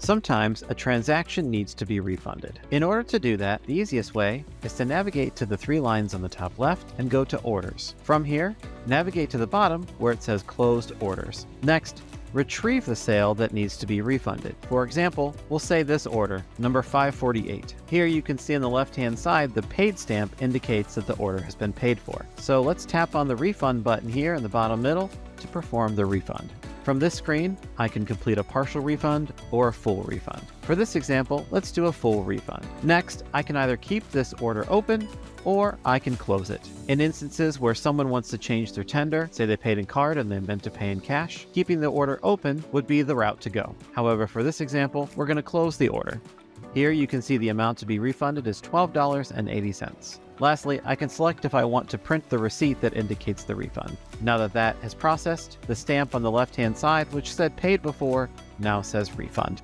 Sometimes a transaction needs to be refunded. In order to do that, the easiest way is to navigate to the 3 lines on the top left and go to Orders. From here, navigate to the bottom where it says Closed Orders. Next, retrieve the sale that needs to be refunded. For example, we'll say this order, number 548. Here you can see on the left-hand side, the paid stamp indicates that the order has been paid for. So let's tap on the refund button here in the bottom middle to perform the refund. From this screen, I can complete a partial refund or a full refund. For this example, let's do a full refund. Next, I can either keep this order open or I can close it. In instances where someone wants to change their tender, say they paid in card and they meant to pay in cash, keeping the order open would be the route to go. However, for this example, we're going to close the order. Here you can see the amount to be refunded is $12.80. Lastly, I can select if I want to print the receipt that indicates the refund. Now that that has processed, the stamp on the left-hand side, which said paid before, now says refund.